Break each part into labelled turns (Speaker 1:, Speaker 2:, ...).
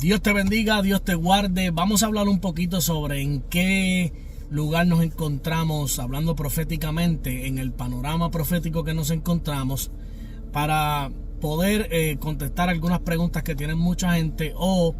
Speaker 1: Dios te bendiga, Dios te guarde. Vamos a hablar un poquito sobre en qué lugar nos encontramos, hablando proféticamente, en el panorama profético que nos encontramos, para poder contestar algunas preguntas que tienen mucha gente, o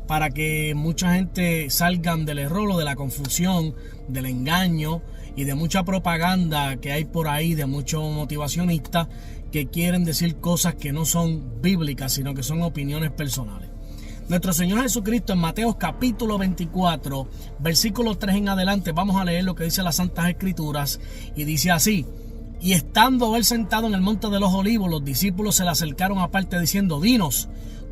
Speaker 1: para que mucha gente salgan del error o de la confusión, del engaño y de mucha propaganda que hay por ahí, de muchos motivacionistas que quieren decir cosas que no son bíblicas, sino que son opiniones personales. Nuestro Señor Jesucristo en Mateo capítulo 24, versículo 3 en adelante, vamos a leer lo que dice las Santas Escrituras, y dice así: y estando él sentado en el monte de los olivos, los discípulos se le acercaron aparte diciendo: dinos,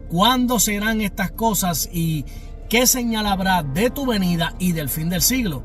Speaker 1: ¿cuándo serán estas cosas y qué señal habrá de tu venida y del fin del siglo?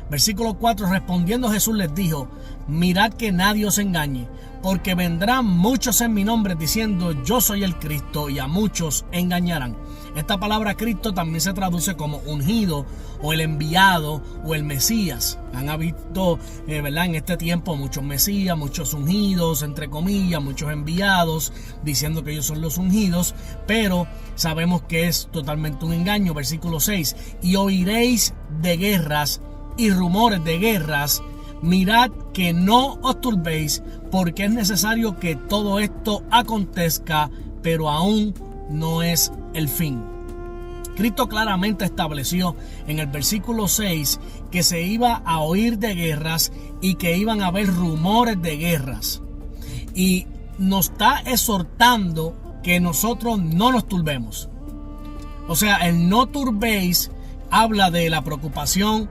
Speaker 1: Versículo 4, respondiendo Jesús les dijo: mirad que nadie os engañe, porque vendrán muchos en mi nombre diciendo yo soy el Cristo, y a muchos engañarán. Esta palabra Cristo también se traduce como ungido, o el enviado, o el Mesías. Han habido, ¿verdad?, en este tiempo muchos Mesías, muchos ungidos, entre comillas, muchos enviados, diciendo que ellos son los ungidos, pero sabemos que es totalmente un engaño. Versículo 6, y oiréis de guerras y rumores de guerras, mirad que no os turbéis, porque es necesario que todo esto acontezca, pero aún no es el fin. Cristo claramente estableció en el versículo 6 que se iba a oír de guerras y que iban a haber rumores de guerras, y nos está exhortando que nosotros no nos turbemos. O sea, el no turbéis habla de la preocupación,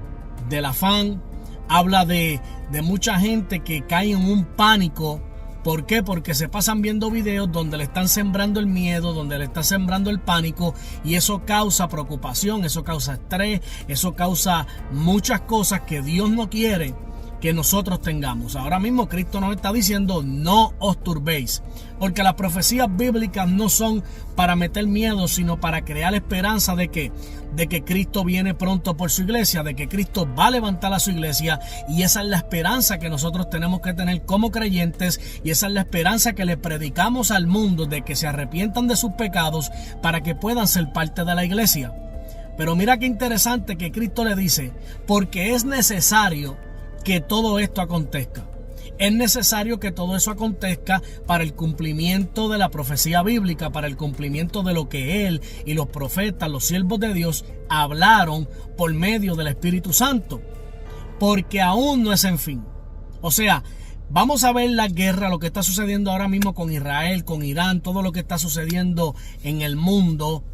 Speaker 1: del afán, habla de mucha gente que cae en un pánico. ¿Por qué? Porque se pasan viendo videos donde le están sembrando el miedo, donde le están sembrando el pánico, y eso causa preocupación, eso causa estrés, eso causa muchas cosas que Dios no quiere que nosotros tengamos. Ahora mismo Cristo nos está diciendo: no os turbéis, porque las profecías bíblicas no son para meter miedo, sino para crear esperanza de que Cristo viene pronto por su iglesia, de que Cristo va a levantar a su iglesia, y esa es la esperanza que nosotros tenemos que tener como creyentes, y esa es la esperanza que le predicamos al mundo, de que se arrepientan de sus pecados para que puedan ser parte de la iglesia. Pero mira qué interesante que Cristo le dice: porque es necesario que todo esto acontezca. Es necesario que todo eso acontezca para el cumplimiento de la profecía bíblica, para el cumplimiento de lo que Él y los profetas, los siervos de Dios, hablaron por medio del Espíritu Santo. Porque aún no es en fin. O sea, vamos a ver la guerra, lo que está sucediendo ahora mismo con Israel, con Irán, todo lo que está sucediendo en el mundo,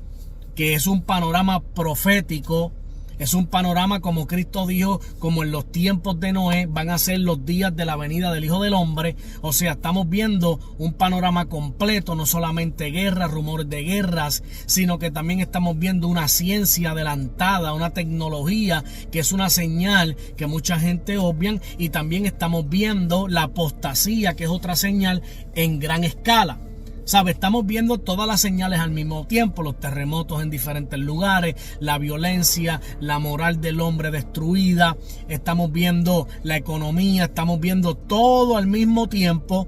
Speaker 1: que es un panorama profético. Es un panorama, como Cristo dijo, como en los tiempos de Noé van a ser los días de la venida del Hijo del Hombre. O sea, estamos viendo un panorama completo, no solamente guerras, rumores de guerras, sino que también estamos viendo una ciencia adelantada, una tecnología que es una señal que mucha gente obvian, y también estamos viendo la apostasía, que es otra señal en gran escala. ¿Sabe? Estamos viendo todas las señales al mismo tiempo: los terremotos en diferentes lugares, la violencia, la moral del hombre destruida, estamos viendo la economía, estamos viendo todo al mismo tiempo,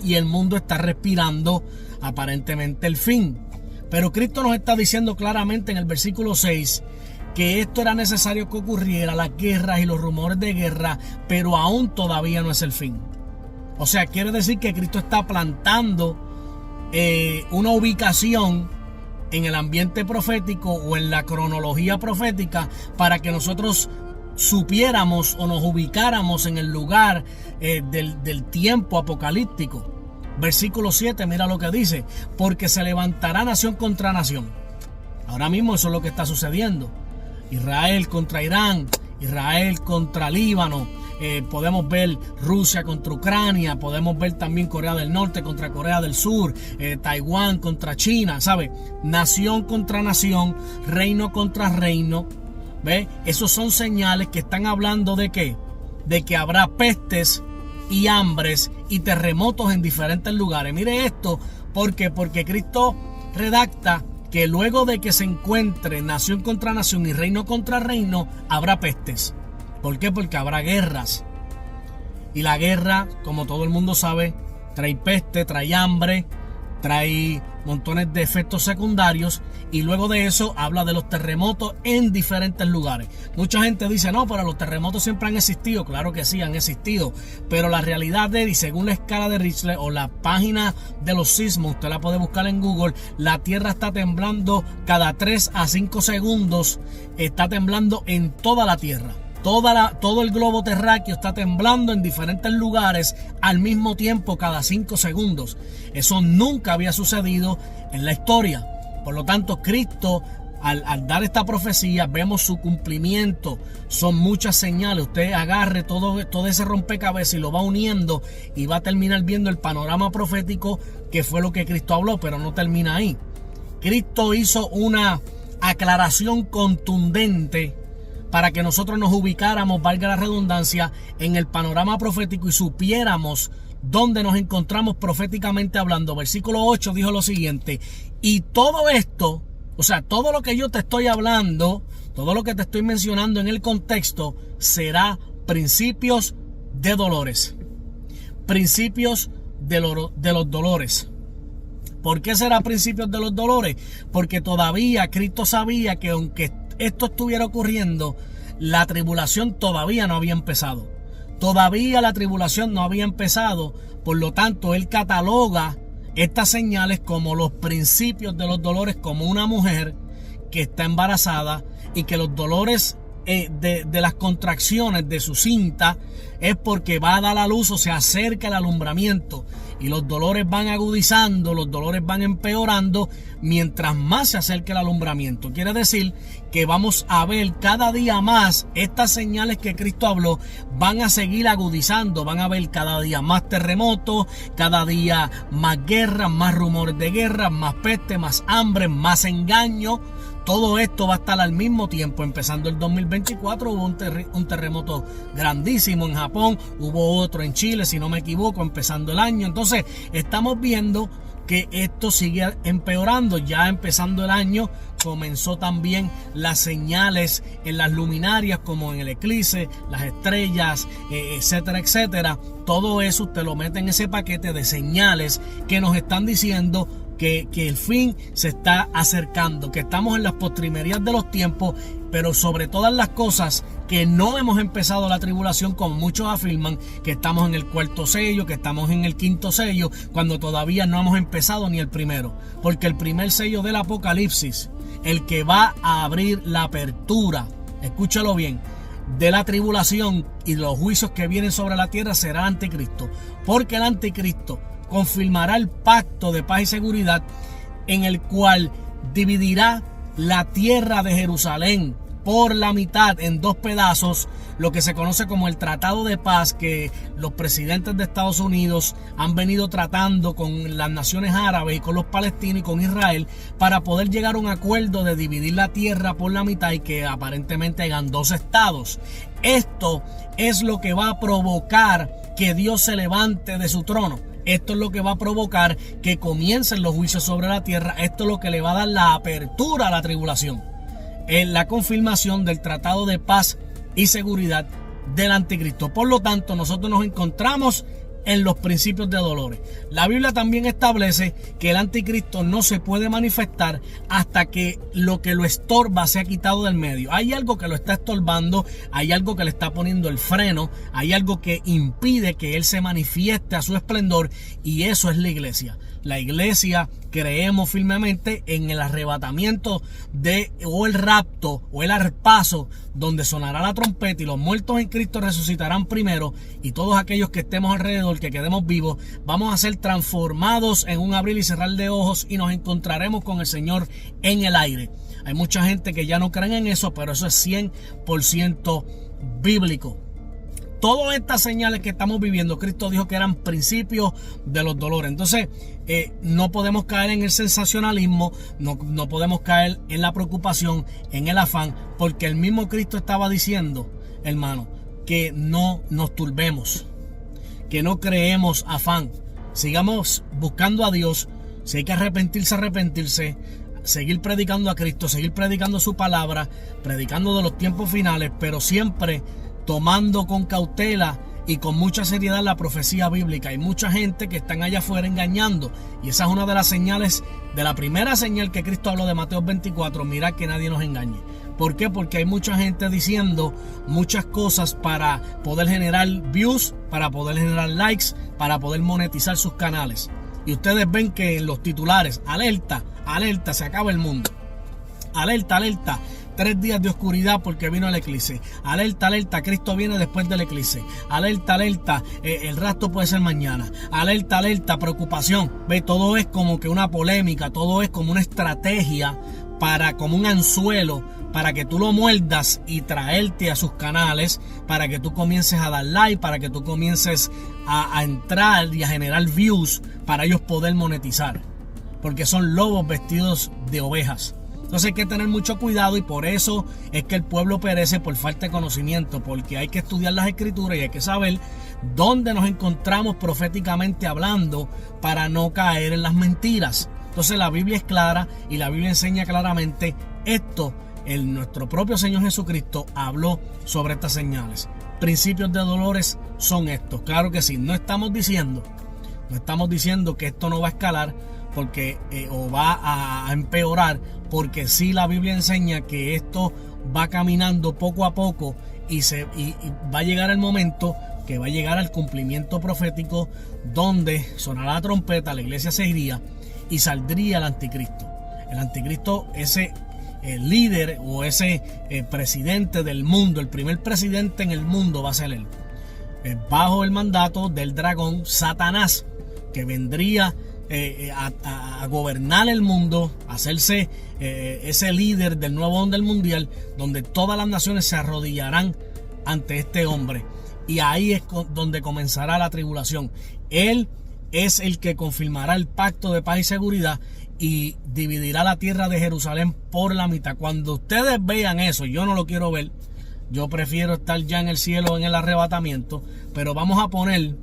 Speaker 1: y el mundo está respirando aparentemente el fin. Pero Cristo nos está diciendo claramente en el versículo 6 que esto era necesario que ocurriera, las guerras y los rumores de guerra, pero aún todavía no es el fin. O sea, quiere decir que Cristo está plantando una ubicación en el ambiente profético o en la cronología profética, para que nosotros supiéramos o nos ubicáramos en el lugar del tiempo apocalíptico. Versículo 7, mira lo que dice: porque se levantará nación contra nación. Ahora mismo eso es lo que está sucediendo. Israel contra Irán, Israel contra Líbano, podemos ver Rusia contra Ucrania, podemos ver también Corea del Norte contra Corea del Sur, Taiwán contra China, ¿sabe? Nación contra nación, reino contra reino. ¿Ve? Esos son señales que están hablando de ¿qué? De que habrá pestes y hambres y terremotos en diferentes lugares. Mire esto, porque Cristo redacta que luego de que se encuentre nación contra nación y reino contra reino, habrá pestes. ¿Por qué? Porque habrá guerras. Y la guerra, como todo el mundo sabe, trae peste, trae hambre, trae montones de efectos secundarios, y luego de eso habla de los terremotos en diferentes lugares. Mucha gente dice, no, pero los terremotos siempre han existido. Claro que sí, han existido, pero la realidad es, y según la escala de Richter o la página de los sismos, usted la puede buscar en Google, la tierra está temblando cada 3 a 5 segundos, está temblando en toda la tierra. Todo el globo terráqueo está temblando en diferentes lugares al mismo tiempo cada 5 segundos. Eso nunca había sucedido en la historia. Por lo tanto, Cristo, al dar esta profecía, vemos su cumplimiento. Son muchas señales. Usted agarre todo ese rompecabezas y lo va uniendo y va a terminar viendo el panorama profético, que fue lo que Cristo habló, pero no termina ahí. Cristo hizo una aclaración contundente para que nosotros nos ubicáramos, valga la redundancia, en el panorama profético y supiéramos dónde nos encontramos proféticamente hablando. Versículo 8 dijo lo siguiente: y todo esto, o sea, todo lo que yo te estoy hablando, todo lo que te estoy mencionando en el contexto, será principios de dolores. Principios de los dolores. ¿Por qué será principios de los dolores? Porque todavía Cristo sabía que aunque esto estuviera ocurriendo, la tribulación todavía no había empezado. Todavía la tribulación no había empezado. Por lo tanto, Él cataloga estas señales como los principios de los dolores, como una mujer que está embarazada y que los dolores de las contracciones de su cinta es porque va a dar a luz o se acerca el alumbramiento, y los dolores van agudizando, los dolores van empeorando mientras más se acerca el alumbramiento. Quiere decir que vamos a ver cada día más estas señales que Cristo habló, van a seguir agudizando, van a ver cada día más terremotos, cada día más guerras, más rumores de guerra, más peste, más hambre, más engaño. Todo esto va a estar al mismo tiempo. Empezando el 2024 hubo un terremoto grandísimo en Japón, hubo otro en Chile, si no me equivoco, empezando el año. Entonces estamos viendo que esto sigue empeorando. Ya empezando el año comenzó también las señales en las luminarias, como en el eclipse, las estrellas, etcétera, etcétera. Todo eso usted lo mete en ese paquete de señales que nos están diciendo que el fin se está acercando, que estamos en las postrimerías de los tiempos, pero sobre todas las cosas que no hemos empezado la tribulación, como muchos afirman, que estamos en el 4º sello, que estamos en el 5º sello, cuando todavía no hemos empezado ni el primero, porque el primer sello del Apocalipsis, el que va a abrir la apertura, escúchalo bien, de la tribulación y los juicios que vienen sobre la tierra, será el anticristo, porque el anticristo confirmará el pacto de paz y seguridad, en el cual dividirá la tierra de Jerusalén por la mitad en 2 pedazos, lo que se conoce como el Tratado de Paz, que los presidentes de Estados Unidos han venido tratando con las naciones árabes y con los palestinos y con Israel para poder llegar a un acuerdo de dividir la tierra por la mitad y que aparentemente hagan 2 estados. Esto es lo que va a provocar que Dios se levante de su trono. Esto es lo que va a provocar que comiencen los juicios sobre la tierra. Esto es lo que le va a dar la apertura a la tribulación. Es la confirmación del Tratado de Paz y Seguridad del Anticristo. Por lo tanto, nosotros nos encontramos en los principios de dolores. La Biblia también establece que el Anticristo no se puede manifestar hasta que lo que lo estorba sea quitado del medio. Hay algo que lo está estorbando, hay algo que le está poniendo el freno, hay algo que impide que él se manifieste a su esplendor, y eso es la iglesia. La iglesia creemos firmemente en el arrebatamiento o el rapto o el arpazo, donde sonará la trompeta y los muertos en Cristo resucitarán primero, y todos aquellos que estemos alrededor, que quedemos vivos, vamos a ser transformados en un abrir y cerrar de ojos y nos encontraremos con el Señor en el aire. Hay mucha gente que ya no creen en eso, pero eso es 100% bíblico. Todas estas señales que estamos viviendo, Cristo dijo que eran principios de los dolores. Entonces, no podemos caer en el sensacionalismo, no podemos caer en la preocupación, en el afán, porque el mismo Cristo estaba diciendo, hermano, que no nos turbemos, que no creemos afán. Sigamos buscando a Dios. Si hay que arrepentirse, seguir predicando a Cristo, seguir predicando su palabra, predicando de los tiempos finales, pero siempre tomando con cautela y con mucha seriedad la profecía bíblica. Hay mucha gente que están allá afuera engañando, y esa es una de las señales, de la primera señal que Cristo habló de Mateo 24, mirad que nadie nos engañe. ¿Por qué? Porque hay mucha gente diciendo muchas cosas para poder generar views, para poder generar likes, para poder monetizar sus canales. Y ustedes ven que en los titulares, alerta, alerta, se acaba el mundo. Alerta, alerta, 3 días de oscuridad porque vino el eclipse. Alerta, alerta, Cristo viene después del eclipse. Alerta, alerta, el rapto puede ser mañana. Alerta, alerta, preocupación. Ve, todo es como que una polémica, todo es como una estrategia como un anzuelo para que tú lo muerdas y traerte a sus canales, para que tú comiences a dar like, para que tú comiences a entrar y a generar views para ellos poder monetizar. Porque son lobos vestidos de ovejas. Entonces hay que tener mucho cuidado, y por eso es que el pueblo perece por falta de conocimiento, porque hay que estudiar las escrituras y hay que saber dónde nos encontramos proféticamente hablando para no caer en las mentiras. Entonces la Biblia es clara y la Biblia enseña claramente esto. Nuestro propio Señor Jesucristo habló sobre estas señales. Principios de dolores son estos. Claro que sí, no estamos diciendo que esto no va a escalar porque o va a empeorar, porque sí la Biblia enseña que esto va caminando poco a poco y va a llegar el momento que va a llegar al cumplimiento profético, donde sonará la trompeta, la iglesia se iría y saldría el anticristo. El anticristo, ese líder o ese presidente del mundo, el primer presidente en el mundo va a ser él, bajo el mandato del dragón Satanás, que vendría a gobernar el mundo, a hacerse ese líder del nuevo orden mundial, donde todas las naciones se arrodillarán ante este hombre, y ahí es donde comenzará la tribulación. Él es el que confirmará el pacto de paz y seguridad y dividirá la tierra de Jerusalén por la mitad. Cuando ustedes vean eso, yo no lo quiero ver, yo prefiero estar ya en el cielo en el arrebatamiento, pero vamos a poner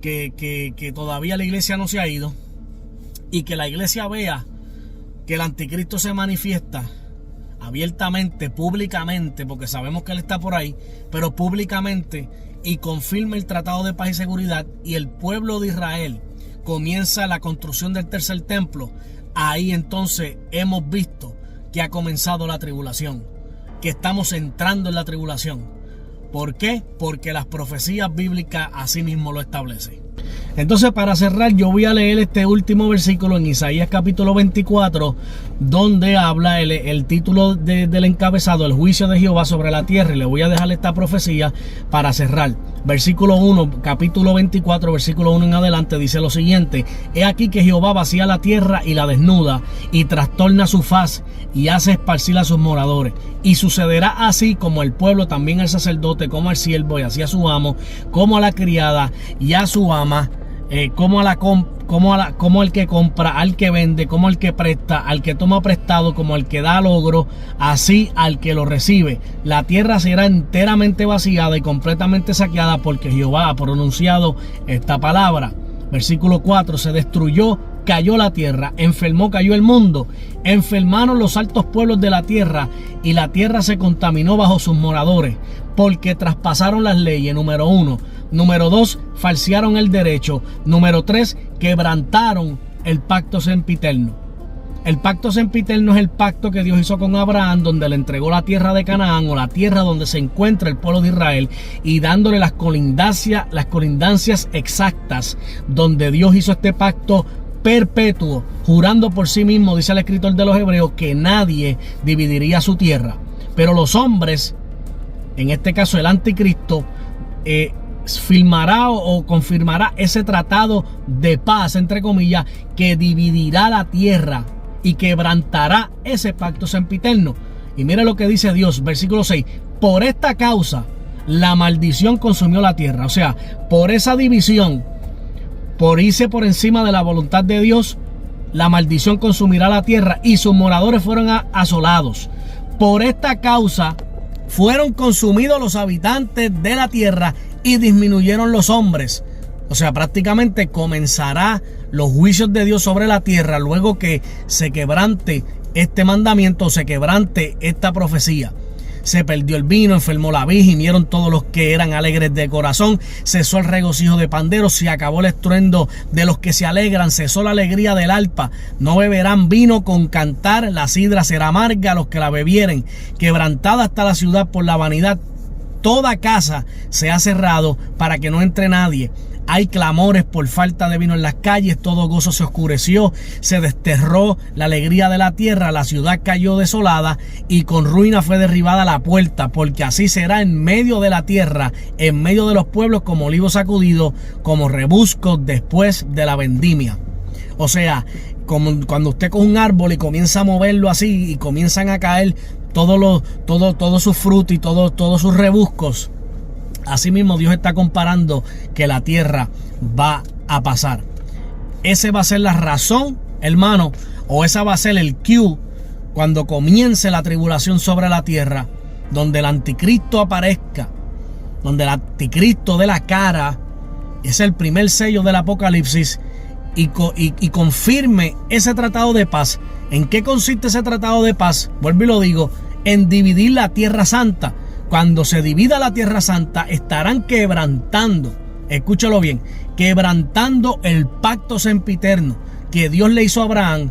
Speaker 1: que todavía la iglesia no se ha ido, y que la iglesia vea que el anticristo se manifiesta abiertamente, públicamente, porque sabemos que él está por ahí, pero públicamente, y confirma el tratado de paz y seguridad, y el pueblo de Israel comienza la construcción del tercer templo. Ahí entonces hemos visto que ha comenzado la tribulación, que estamos entrando en la tribulación. ¿Por qué? Porque las profecías bíblicas así mismo lo establecen. Entonces, para cerrar, yo voy a leer este último versículo en Isaías capítulo 24, donde habla el título del encabezado, el juicio de Jehová sobre la tierra, y le voy a dejar esta profecía para cerrar. Versículo 1, capítulo 24, versículo 1 en adelante, dice lo siguiente: He aquí que Jehová vacía la tierra y la desnuda, y trastorna su faz, y hace esparcir a sus moradores. Y sucederá así como el pueblo, también al sacerdote, como al siervo, y así a su amo, como a la criada, y a su ama, como al que compra, al que vende, como al que presta, al que toma prestado, como al que da logro, así al que lo recibe. La tierra será enteramente vaciada y completamente saqueada, porque Jehová ha pronunciado esta palabra. Versículo 4: Se destruyó, cayó la tierra, enfermó, cayó el mundo, enfermaron los altos pueblos de la tierra, y la tierra se contaminó bajo sus moradores, porque traspasaron las leyes. Número 1. Número 2, falsearon el derecho. Número 3, quebrantaron el pacto sempiterno. El pacto sempiterno es el pacto que Dios hizo con Abraham, donde le entregó la tierra de Canaán, o la tierra donde se encuentra el pueblo de Israel, y dándole las colindancias exactas, donde Dios hizo este pacto perpetuo, jurando por sí mismo, dice el escritor de los Hebreos, que nadie dividiría su tierra. Pero los hombres, en este caso el anticristo, firmará o confirmará ese tratado de paz, entre comillas, que dividirá la tierra y quebrantará ese pacto sempiterno. Y mira lo que dice Dios, versículo 6: Por esta causa la maldición consumió la tierra. O sea, por esa división, por irse por encima de la voluntad de Dios, la maldición consumirá la tierra y sus moradores fueron asolados. Por esta causa fueron consumidos los habitantes de la tierra y disminuyeron los hombres. O sea, prácticamente comenzará los juicios de Dios sobre la tierra luego que se quebrante este mandamiento, se quebrante esta profecía. se perdió el vino, enfermó la vid, gimieron todos los que eran alegres de corazón, cesó el regocijo de panderos, se acabó el estruendo de los que se alegran, cesó la alegría del arpa, no beberán vino con cantar, la sidra será amarga a los que la bebieren, quebrantada está la ciudad por la vanidad, toda casa se ha cerrado para que no entre nadie. Hay clamores por falta de vino en las calles, todo gozo se oscureció, se desterró la alegría de la tierra, la ciudad cayó desolada y con ruina fue derribada la puerta, porque así será en medio de la tierra, en medio de los pueblos, como olivo sacudido, como rebuscos después de la vendimia. O sea, como cuando usted coge un árbol y comienza a moverlo así y comienzan a caer todos sus frutos y todos sus rebuscos. Asimismo, Dios está comparando que la tierra va a pasar. Esa va a ser la razón, hermano, o esa va a ser el cue cuando comience la tribulación sobre la tierra, donde el anticristo aparezca, donde el anticristo dé la cara, es el primer sello del Apocalipsis y confirme ese tratado de paz. ¿En qué consiste ese tratado de paz? Vuelvo y lo digo, en dividir la tierra santa. Cuando se divida la tierra santa, estarán quebrantando, escúchalo bien, quebrantando el pacto sempiterno que Dios le hizo a Abraham,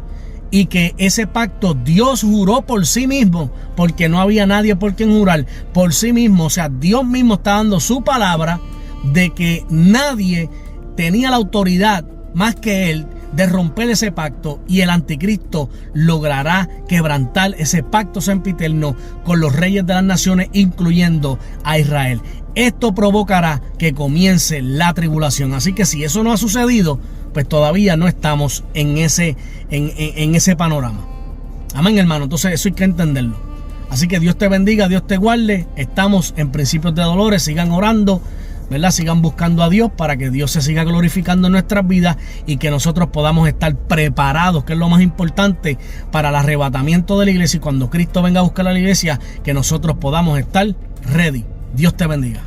Speaker 1: y que ese pacto Dios juró por sí mismo, porque no había nadie por quien jurar, por sí mismo. O sea, Dios mismo está dando su palabra de que nadie tenía la autoridad más que Él de romper ese pacto, y el anticristo logrará quebrantar ese pacto sempiterno con los reyes de las naciones, incluyendo a Israel. Esto provocará que comience la tribulación. Así que si eso no ha sucedido, pues todavía no estamos en ese panorama. Amén, hermano. Entonces eso hay que entenderlo. Así que Dios te bendiga, Dios te guarde. Estamos en Principios de Dolores. Sigan orando, ¿verdad? Sigan buscando a Dios para que Dios se siga glorificando en nuestras vidas y que nosotros podamos estar preparados, que es lo más importante, para el arrebatamiento de la iglesia, y cuando Cristo venga a buscar a la iglesia, que nosotros podamos estar ready. Dios te bendiga.